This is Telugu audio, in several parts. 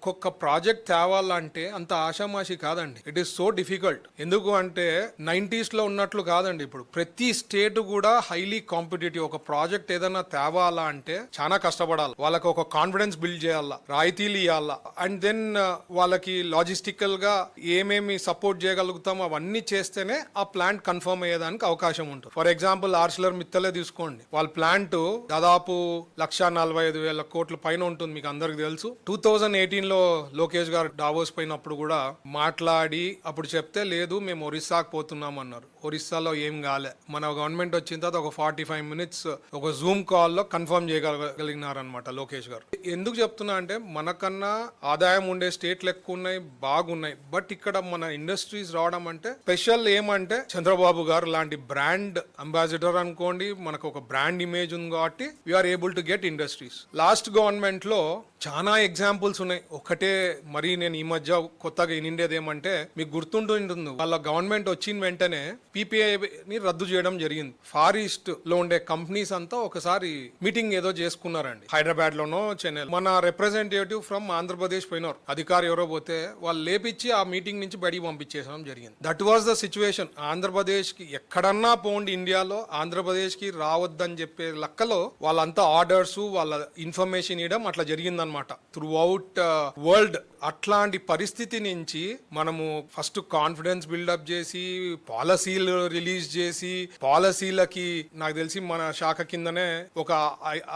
ఒక్కొక్క ప్రాజెక్ట్ తేవాలంటే అంత ఆషామాషి కాదండి. It is so difficult. ఎందుకు అంటే 90s లో ఉన్నట్లు కాదండి. ఇప్పుడు ప్రతి స్టేట్ కూడా హైలీ కాంపిటేటివ్. ఒక ప్రాజెక్ట్ ఏదైనా తేవాలా అంటే చాలా కష్టపడాలి. వాళ్ళకి ఒక కాన్ఫిడెన్స్ బిల్డ్ చేయాలా, రాయితీలు ఇవ్వాలా, అండ్ దెన్ వాళ్ళకి లాజిస్టికల్ గా ఏమేమి సపోర్ట్ చేయగలుగుతామో అవన్నీ చేస్తేనే ఆ ప్లాంట్ కన్ఫర్మ్ అయ్యేదానికి అవకాశం ఉంటుంది. ఫర్ ఎగ్జాంపుల్ ఆర్సిలర్ మిత్తలే తీసుకోండి. వాళ్ళ ప్లాంట్ దాదాపు 1,45,000 కోట్ల పైన ఉంటుంది, మీకు అందరికి తెలుసు. 2018 లో లోకేష్ గారు డావోస్ పోయినప్పుడు కూడా మాట్లాడి అప్పుడు చెప్తే లేదు మేము ఒరిస్సాకు పోతున్నాం అన్నారు. ఒరిస్సాలో ఏం కాలే. మన గవర్నమెంట్ వచ్చిన తర్వాత ఒక 45 మినిట్స్ ఒక జూమ్ కాల్లో కన్ఫర్మ్ చేయగలిగినారనమాట లోకేష్ గారు. ఎందుకు చెప్తున్నా అంటే మనకన్నా ఆదాయం ఉండే స్టేట్లు ఎక్కువ ఉన్నాయి, బాగున్నాయి. బట్ ఇక్కడ మన ఇండస్ట్రీస్ రావడం అంటే స్పెషల్ ఏమంటే చంద్రబాబు గారు లాంటి బ్రాండ్ అంబాసిడర్ అనుకోండి, మనకు ఒక బ్రాండ్ ఇమేజ్ ఉంది కాబట్టి we're able to get industries. Last government లో చాలా ఎగ్జాంపుల్స్ ఉన్నాయి. ఒకటే మరి నేను ఈ మధ్య కొత్తగా వినిండేది ఏమంటే మీకు గుర్తుంటుంది, వాళ్ళ గవర్నమెంట్ వచ్చిన వెంటనే పీపీఐని రద్దు చేయడం జరిగింది. ఫార్ ఈస్ట్ లో ఉండే కంపెనీస్ అంతా ఒకసారి మీటింగ్ ఏదో చేసుకున్నారండి, హైదరాబాద్ లోనో చెన్నై. మన రిప్రజెంటేటివ్ ఫ్రమ్ ఆంధ్రప్రదేశ్ పోయినారు, అధికారి ఎవరో పోతే వాళ్ళు లేపిచ్చి ఆ మీటింగ్ నుంచి బయటికి పంపించేసడం జరిగింది. That was the situation. Andhra Pradesh కి ఎక్కడన్నా పోండి ఇండియాలో, ఆంధ్రప్రదేశ్ కి రావద్దని చెప్పే లెక్కలో వాళ్ళంతా ఆర్డర్స్ వాళ్ళ ఇన్ఫర్మేషన్ ఇవ్వడం అట్లా జరిగిందనమాట త్రూ అవుట్ వరల్డ్. అట్లాంటి పరిస్థితి నుంచి మనము ఫస్ట్ కాన్ఫిడెన్స్ బిల్డప్ చేసి పాలసీలు రిలీజ్ చేసి, పాలసీలకి నాకు తెలిసి మన శాఖ కిందనే ఒక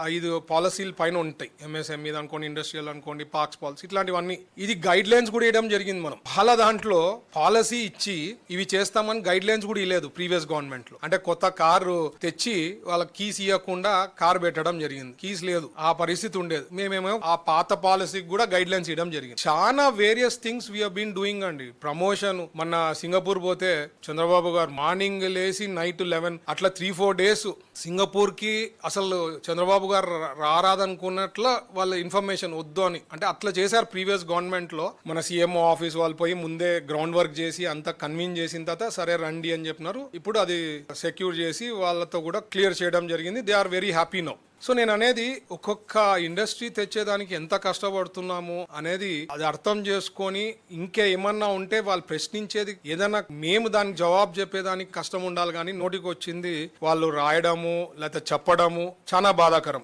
5 పాలసీలు పైన ఉంటాయి. ఎంఎస్ఎంఈ అనుకోండి, ఇండస్ట్రియల్ అనుకోండి, పార్క్స్ పాలసీ, ఇట్లాంటివన్నీ. ఇది గైడ్ లైన్స్ కూడా ఇవ్వడం జరిగింది. మనం చాలా దాంట్లో పాలసీ ఇచ్చి ఇవి చేస్తామని గైడ్ లైన్స్ కూడా ఇవ్వలేదు ప్రీవియస్ గవర్నమెంట్ లో. అంటే కొత్త కారు తెచ్చి వాళ్ళకి కీస్ ఇవ్వకుండా కారు పెట్టడం జరిగింది, కీస్ లేదు, ఆ పరిస్థితి ఉండేది. మేమేమో ఆ పాత పాలసీకి కూడా గైడ్ లైన్స్ ఇవ్వడం జరిగింది. చాలా various things we have been doing అండి. ప్రమోషన్ మన సింగపూర్ పోతే చంద్రబాబు గారు మార్నింగ్ లేసి నైట్ 11 అట్లా 3-4 డేస్ సింగపూర్ కి అసలు చంద్రబాబు గారు రారాదనుకున్నట్ల వాళ్ళ ఇన్ఫర్మేషన్ వద్దు అని, అంటే అట్లా చేశారు ప్రీవియస్ గవర్నమెంట్ లో. మన సీఎంఓ ఆఫీస్ వాళ్ళు పోయి ముందే గ్రౌండ్ వర్క్ చేసి అంతా కన్వీన్ చేసిన తర్వాత సరే రండి అని చెప్పినారు. ఇప్పుడు అది సెక్యూర్ చేసి వాళ్ళతో కూడా క్లియర్ చేయడం జరిగింది. They are very happy now. So నేను అనేది ఒక్కొక్క ఇండస్ట్రీ తెచ్చేదానికి ఎంత కష్టపడుతున్నాము అనేది అది అర్థం చేసుకొని ఇంకా ఏమన్నా ఉంటే వాళ్ళు ప్రశ్నించేది ఏదైనా మేము దానికి జవాబు చెప్పేదానికి కష్టం ఉండాలి. కానీ నోటికి వచ్చింది వాళ్ళు రాయడము లేకపోతే చెప్పడము చాలా బాధాకరం.